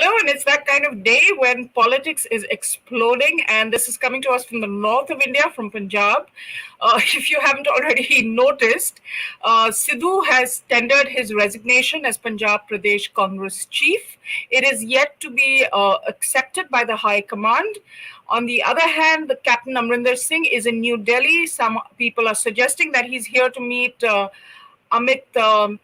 Hello, and it's that kind of day when politics is exploding, and this is coming to us from the north of India, from Punjab. If you haven't already noticed, Sidhu has tendered his resignation as Punjab Pradesh Congress chief. It is yet to be accepted by the High Command. On the other hand, the Captain Amrinder Singh is in New Delhi. Some people are suggesting that he's here to meet Amit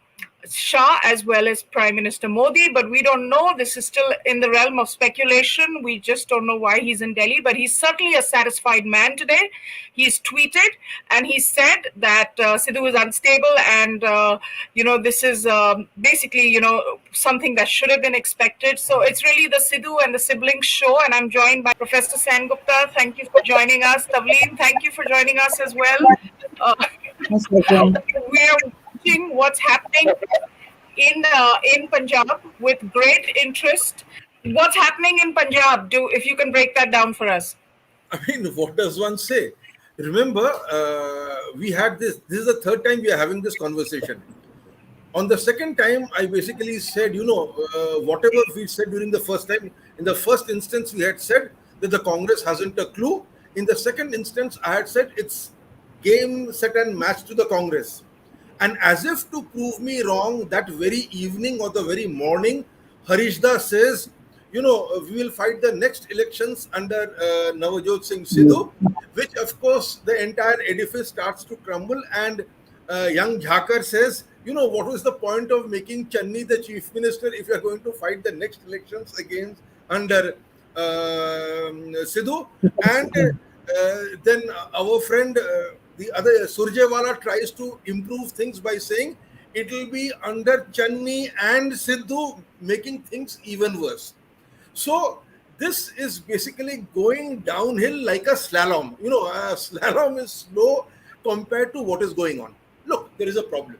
Shah as well as Prime Minister Modi, but we don't know. This is still in the realm of speculation. We just don't know why he's in Delhi, but he's certainly a satisfied man today. He's tweeted and he said that Sidhu is unstable, and this is basically something that should have been expected. So it's really the Sidhu and the siblings show, and I'm joined by Professor Sengupta. Thank you for joining us. Tavleen, thank you for joining us as well. We are what's happening in Punjab with great interest. What's happening in Punjab? If you can break that down for us. I mean, what does one say? Remember, we had this. This is the third time we are having this conversation. On the second time, I basically said, whatever we said during the first time. In the first instance, we had said that the Congress hasn't a clue. In the second instance, I had said it's game, set, and match to the Congress. And as if to prove me wrong, that very evening or the very morning, Harishda says, we will fight the next elections under Navjot Singh Sidhu, which of course the entire edifice starts to crumble. And young Jhakar says, what was the point of making Channi the chief minister if you are going to fight the next elections against under Sidhu? And then our friend, the other Surjewala tries to improve things by saying it will be under Channi and Sidhu, making things even worse. So this is basically going downhill like a slalom. A slalom is slow compared to what is going on. Look, there is a problem.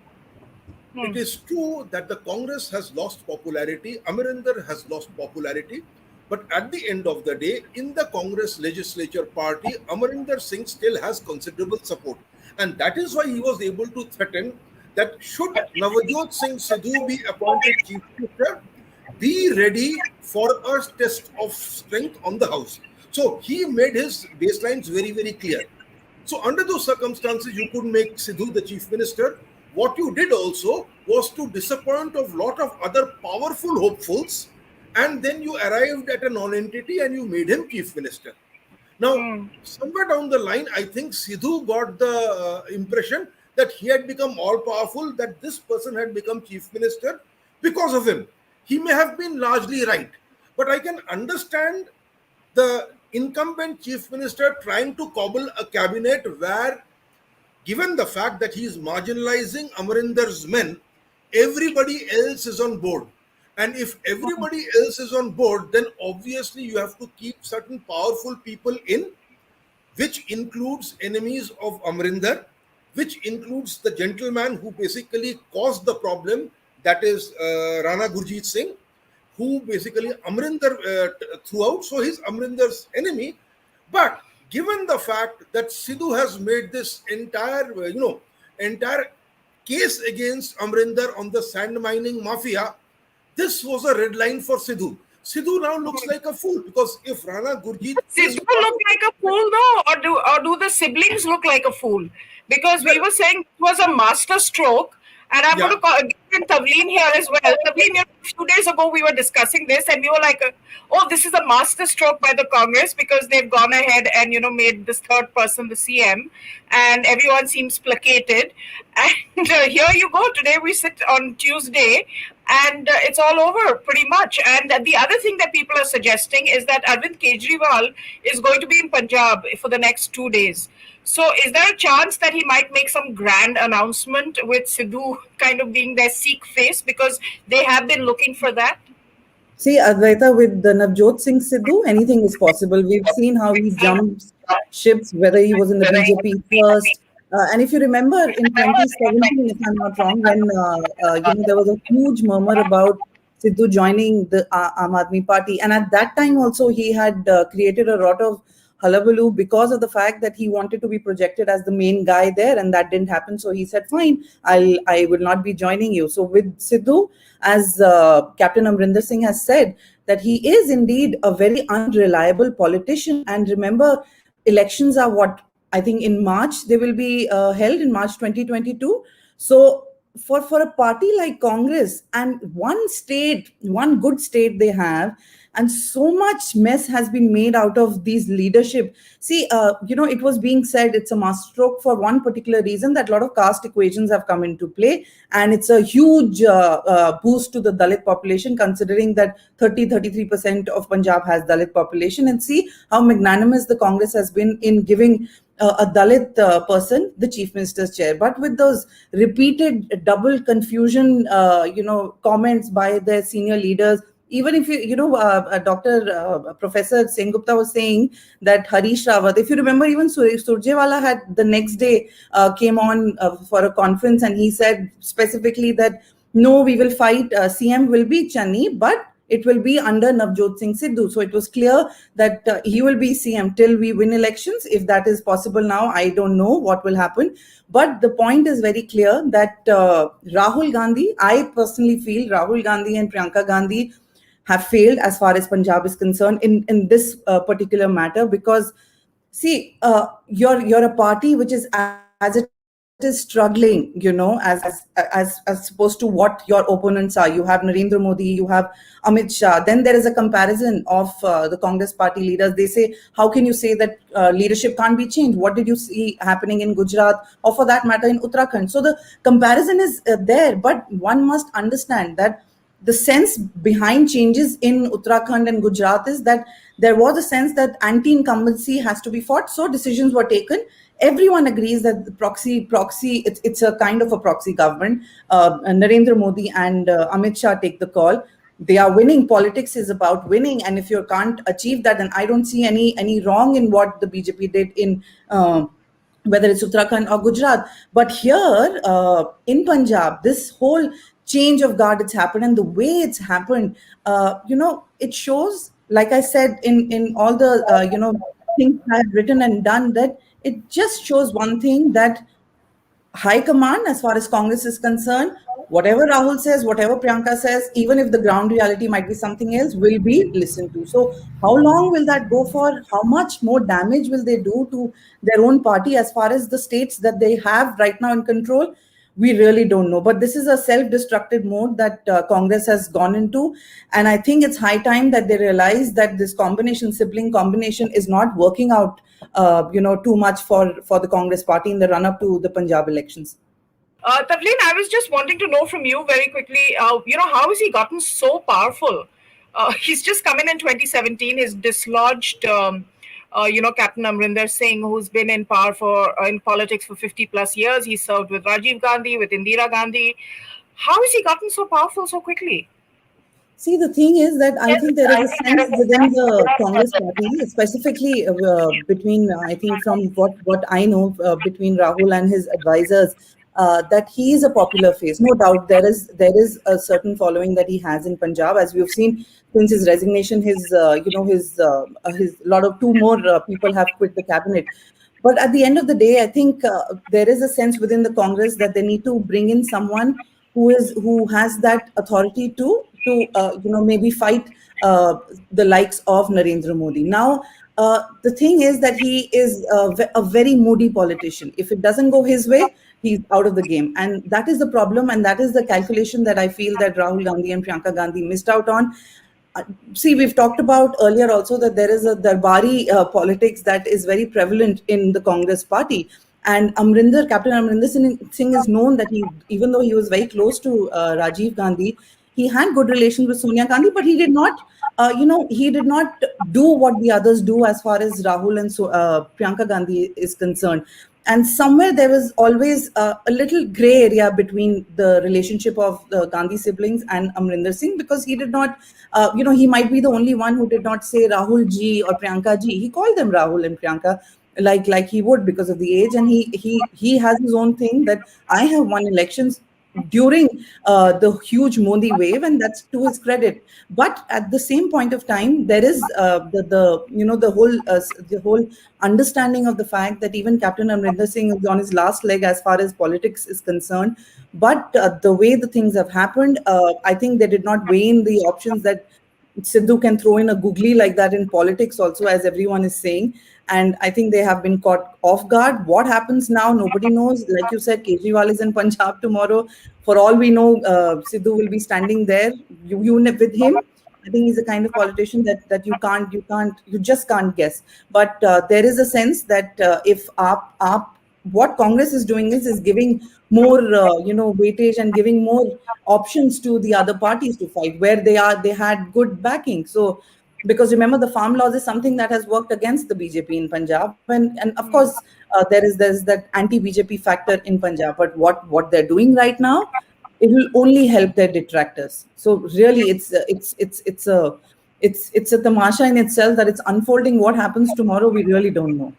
It is true that the Congress has lost popularity. Amarinder has lost popularity. But at the end of the day, in the Congress legislature party, Amarinder Singh still has considerable support. And that is why he was able to threaten that should Navjot Singh Sidhu be appointed chief minister, be ready for a test of strength on the house. So he made his baselines very, very clear. So under those circumstances, you could make Sidhu the chief minister. What you did also was to disappoint a lot of other powerful hopefuls, and then you arrived at a non-entity and you made him chief minister. Now, somewhere down the line, I think Sidhu got the impression that he had become all-powerful, that this person had become chief minister because of him. He may have been largely right, but I can understand the incumbent chief minister trying to cobble a cabinet where, given the fact that he is marginalizing Amarinder's men, everybody else is on board. And if everybody else is on board, then obviously you have to keep certain powerful people in, which includes enemies of Amarinder, which includes the gentleman who basically caused the problem, that is Rana Gurjeet Singh, who basically Amarinder threw out. So he's Amarinder's enemy. But given the fact that Sidhu has made this entire case against Amarinder on the sand mining mafia, this was a red line for Sidhu. Sidhu now looks like a fool, because if Rana Gurjeet... Sidhu look like a fool though, or do the siblings look like a fool? Because we were saying it was a master stroke, and I'm going to get Tavleen here as well. Tavleen, a few days ago we were discussing this, and we were like, this is a master stroke by the Congress, because they've gone ahead and made this third person the CM, and everyone seems placated. And here you go. Today we sit on Tuesday, and it's all over pretty much. And the other thing that people are suggesting is that Arvind Kejriwal is going to be in Punjab for the next 2 days. So is there a chance that he might make some grand announcement with Sidhu kind of being their Sikh face, because they have been looking for that? See, Advaita, with the Navjot Singh Sidhu, anything is possible. We've seen how he jumps ships, whether he was in the BJP first. And if you remember in 2017, if I'm not wrong, when there was a huge murmur about Sidhu joining the Aam Aadmi Party. And at that time also, he had created a lot of hullabaloo because of the fact that he wanted to be projected as the main guy there, and that didn't happen. So he said, "Fine, I will not be joining you." So with Sidhu, as Captain Amrinder Singh has said, that he is indeed a very unreliable politician. And remember, elections are what, I think in March they will be held in March 2022. So for a party like Congress, and one good state they have, and so much mess has been made out of these leadership. See, it was being said it's a masterstroke for one particular reason, that a lot of caste equations have come into play, and it's a huge boost to the Dalit population, considering that 33% of Punjab has Dalit population. And see how magnanimous the Congress has been in giving a Dalit person the chief minister's chair. But with those repeated double confusion, comments by their senior leaders, even if Dr. Professor Sengupta was saying that Harish Rawat, if you remember, even Surjewala had the next day came on for a conference, and he said specifically that no, we will fight, CM will be Channi, but it will be under Navjot Singh Sidhu. So it was clear that he will be CM till we win elections. If that is possible now, I don't know what will happen. But the point is very clear that Rahul Gandhi, I personally feel Rahul Gandhi and Priyanka Gandhi have failed as far as Punjab is concerned in this particular matter. Because see, you're a party which is, as it is struggling, as opposed to what your opponents are. You have Narendra Modi, you have Amit Shah. Then there is a comparison of the Congress party leaders. They say, how can you say that leadership can't be changed? What did you see happening in Gujarat, or for that matter in Uttarakhand? So the comparison is there, but one must understand that the sense behind changes in Uttarakhand and Gujarat is that there was a sense that anti-incumbency has to be fought. So decisions were taken. Everyone agrees that the proxy, it's a kind of a proxy government. Narendra Modi and Amit Shah take the call. They are winning. Politics is about winning. And if you can't achieve that, then I don't see any wrong in what the BJP did in whether it's Uttarakhand or Gujarat. But here in Punjab, this whole change of guard it's happened, and the way it's happened, it shows, like I said, in all the things I have written and done, that it just shows one thing, that high command, as far as Congress is concerned, whatever Rahul says, whatever Priyanka says, even if the ground reality might be something else, will be listened to. So how long will that go for? How much more damage will they do to their own party as far as the states that they have right now in control? We really don't know. But this is a self-destructive mode that Congress has gone into. And I think it's high time that they realize that this sibling combination is not working out, too much for the Congress party in the run-up to the Punjab elections. Tavleen, I was just wanting to know from you very quickly, how has he gotten so powerful? He's just come in 2017. He's dislodged, Captain Amrinder Singh, who's been in power in politics for 50 plus years. He served with Rajiv Gandhi, with Indira Gandhi. How has he gotten so powerful so quickly? See, the thing is that I think there is a sense within the Congress party, specifically between, I think from what I know, between Rahul and his advisors, that he is a popular face. No doubt there is a certain following that he has in Punjab, as we've seen since his resignation. His lot of two more people have quit the cabinet. But at the end of the day, I think there is a sense within the Congress that they need to bring in someone who has that authority to maybe fight the likes of Narendra Modi. Now, the thing is that he is a very moody politician. If it doesn't go his way, he's out of the game. And that is the problem. And that is the calculation that I feel that Rahul Gandhi and Priyanka Gandhi missed out on. See, we've talked about earlier also that there is a Darbari politics that is very prevalent in the Congress party. And Captain Amrinder Singh is known that even though he was very close to Rajiv Gandhi, he had good relations with Sonia Gandhi, but he did not do what the others do as far as Rahul and Priyanka Gandhi is concerned. And somewhere there was always a little gray area between the relationship of the Gandhi siblings and Amrinder Singh, because he did not, he might be the only one who did not say Rahul ji or Priyanka ji. He called them Rahul and Priyanka like he would because of the age. And he has his own thing that I have won elections during the huge Modi wave, and that's to his credit. But at the same point of time, there is the the whole understanding of the fact that even Captain Amrinder Singh is on his last leg as far as politics is concerned. But the way the things have happened, I think they did not weigh in the options that Sidhu can throw in a googly like that in politics also, as everyone is saying. And I think they have been caught off guard. What happens now, nobody knows. Like you said, Kejriwal is in Punjab tomorrow. For all we know, Sidhu will be standing there. You with him. I think he's a kind of politician that you just can't guess. But there is a sense that if what Congress is doing is giving more weightage and giving more options to the other parties to fight where they had good backing. So because remember, the farm laws is something that has worked against the BJP in Punjab, and of course there's that anti BJP factor in Punjab. But what they're doing right now, it will only help their detractors. So really, it's a tamasha in itself that it's unfolding. What happens tomorrow, we really don't know.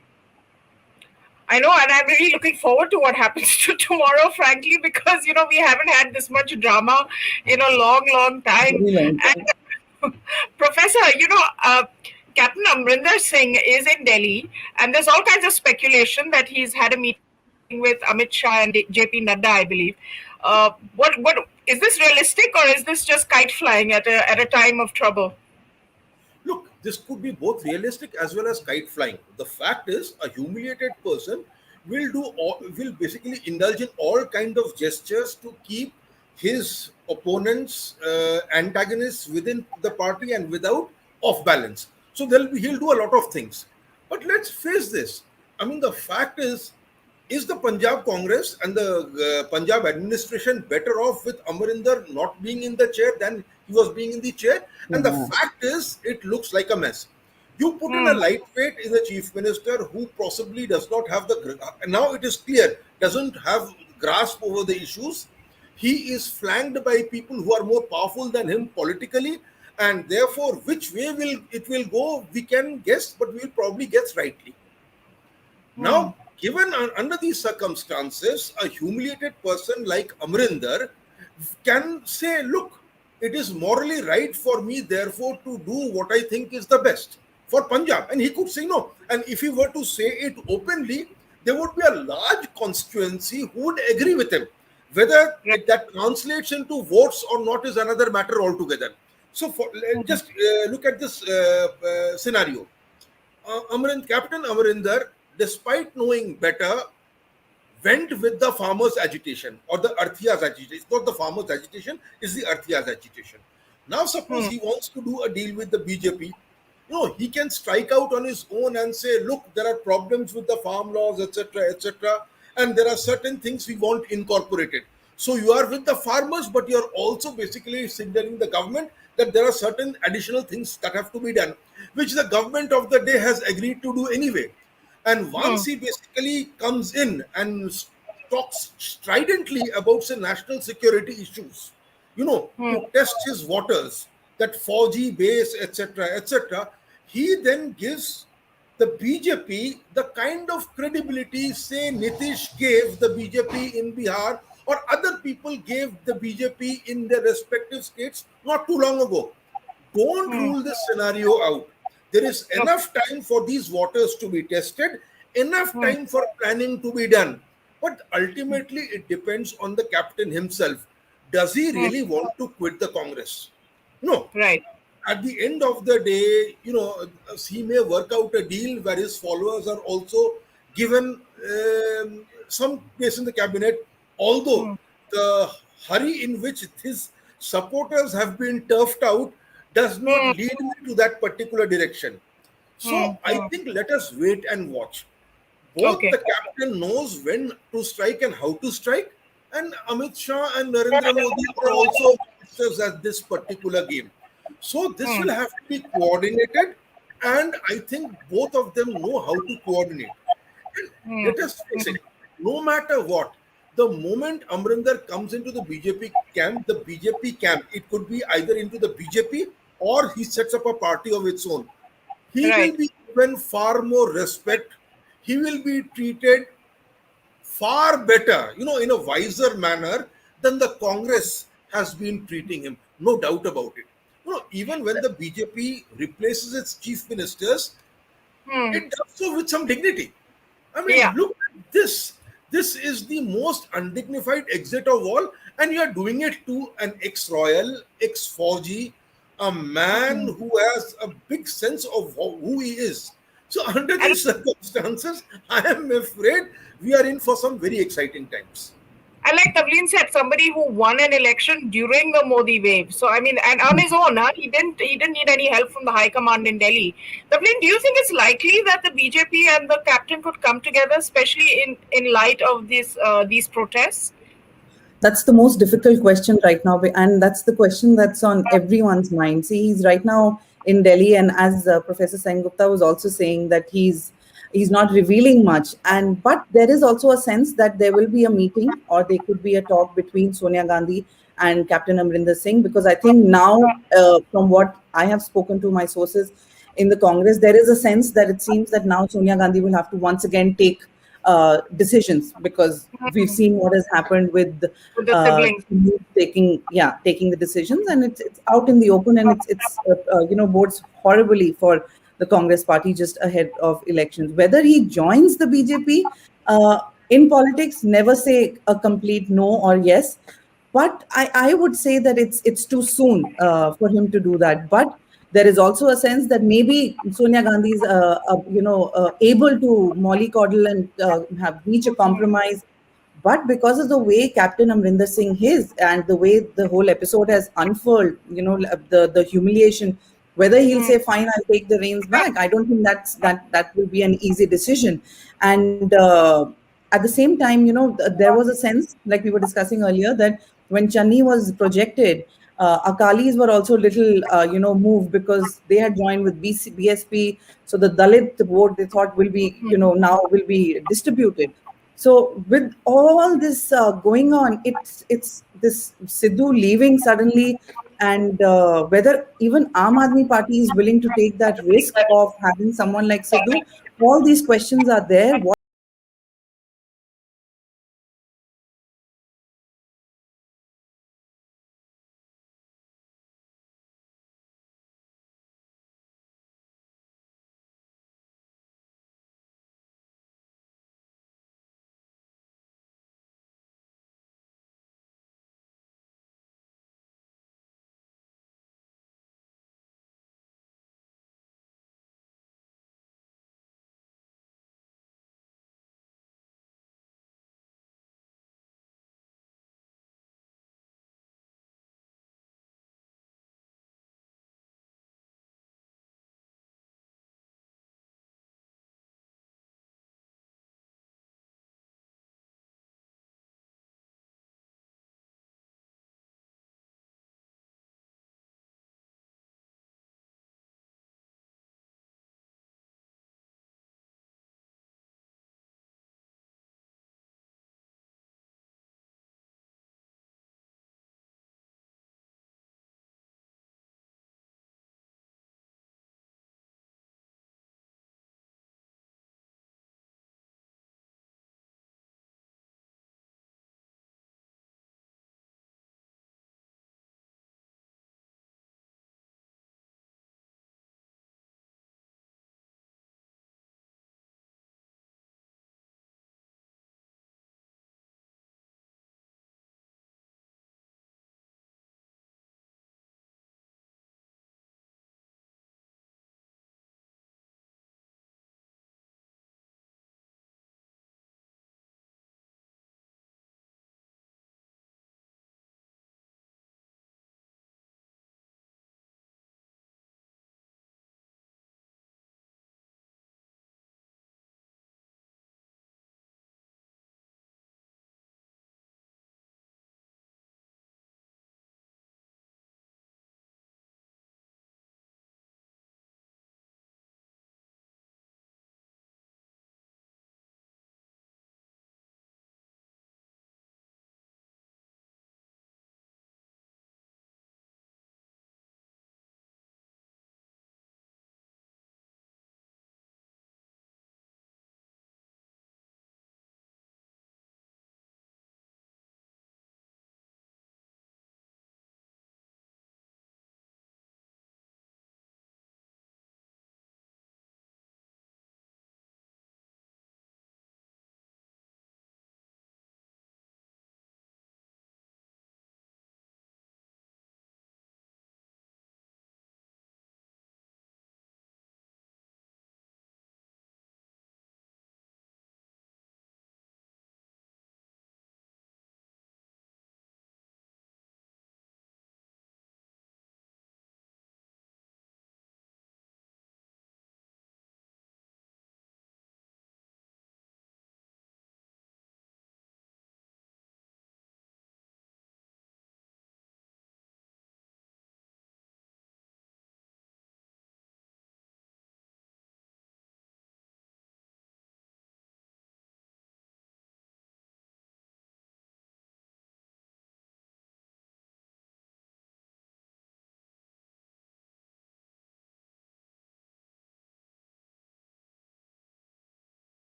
I know, and I'm really looking forward to what happens to tomorrow, frankly, because we haven't had this much drama in a long, long time. Very long time. And Professor, Captain Amrinder Singh is in Delhi, and there's all kinds of speculation that he's had a meeting with Amit Shah and JP Nadda, I believe. What is this realistic, or is this just kite flying at a time of trouble? Look, this could be both realistic as well as kite flying. The fact is, a humiliated person will basically indulge in all kind of gestures to keep his opponents, antagonists within the party and without off balance. So he'll do a lot of things. But let's face this. I mean, the fact is the Punjab Congress and the Punjab administration better off with Amarinder not being in the chair than he was being in the chair? And the fact is, it looks like a mess. You put in a lightweight in the chief minister who possibly does not have now it is clear, doesn't have grasp over the issues. He is flanked by people who are more powerful than him politically, and therefore, which way it will go, we can guess, but we will probably guess rightly. Now, given under these circumstances, a humiliated person like Amrinder can say, look, it is morally right for me, therefore, to do what I think is the best for Punjab. And he could say no. And if he were to say it openly, there would be a large constituency who would agree with him. Whether that translates into votes or not is another matter altogether. So just look at this scenario. Captain Amarinder, despite knowing better, went with the farmers' agitation or the Arthia's agitation. It's not the farmers' agitation, it's the Arthia's agitation. Now, suppose he wants to do a deal with the BJP. He can strike out on his own and say, look, there are problems with the farm laws, etc., and there are certain things we want incorporated. So you are with the farmers, but you're also basically signaling the government that there are certain additional things that have to be done, which the government of the day has agreed to do anyway. And once he basically comes in and talks stridently about the national security issues, to test his waters, that 4G base, etc., he then gives the BJP the kind of credibility, say, Nitish gave the BJP in Bihar or other people gave the BJP in their respective states not too long ago. Don't rule this scenario out. There is enough time for these waters to be tested, enough time for planning to be done. But ultimately, it depends on the captain himself. Does he really want to quit the Congress? No. Right. At the end of the day, he may work out a deal where his followers are also given some place in the cabinet, although the hurry in which his supporters have been turfed out does not lead me to that particular direction. So I think let us wait and watch. Both the captain knows when to strike and how to strike, and Amit Shah and Narendra Modi are also masters at this particular game. So this will have to be coordinated, and I think both of them know how to coordinate. And let us face it, no matter what, the moment Amrinder comes into the BJP camp, it could be either into the BJP or he sets up a party of its own. He will be given far more respect. He will be treated far better, in a wiser manner than the Congress has been treating him. No doubt about it. Even when the BJP replaces its chief ministers, Hmm. it does so with some dignity. I mean, Yeah. look at this. This is the most undignified exit of all, and you are doing it to an ex-royal, ex-Fauji, a man Mm. who has a big sense of who he is. So, under And these circumstances, I am afraid we are in for some very exciting times. And like Tavleen said, somebody who won an election during the Modi wave. So I mean, and on his own, huh? He didn't need any help from the High Command in Delhi. Tavleen, do you think it's likely that the BJP and the captain could come together, especially in light of these protests? That's the most difficult question right now, and that's the question that's on everyone's mind. See, he's right now in Delhi, and as Professor Sengupta was also saying, that he's not revealing much. And but there is also a sense that there will be a meeting, or there could be a talk between Sonia Gandhi and Captain Amrinder Singh, because I think now, from what I have spoken to my sources in the Congress, there is a sense that it seems that now Sonia Gandhi will have to once again take decisions, because we've Hmm. seen what has happened with With the siblings. taking the decisions, and it's out in the open, and it's bodes horribly for the Congress party just ahead of elections. Whether he joins the BJP, in politics, never say a complete no or yes, but I would say that it's too soon for him to do that. But there is also a sense that maybe Sonia Gandhi is able to mollycoddle and have reach a compromise. But because of the way Captain Amrinder Singh is, and the way the whole episode has unfurled, the humiliation, whether he'll Hmm. say, "Fine, I'll take the reins back," I don't think that will be an easy decision. And at the same time, there was a sense, like we were discussing earlier, that when Channi was projected, Akalis were also little, moved, because they had joined with BSP. So the Dalit vote, they thought, will be, now will be distributed. So with all this going on, it's this Sidhu leaving suddenly, and whether even Aam Aadmi Party is willing to take that risk of having someone like Sidhu, all these questions are there. What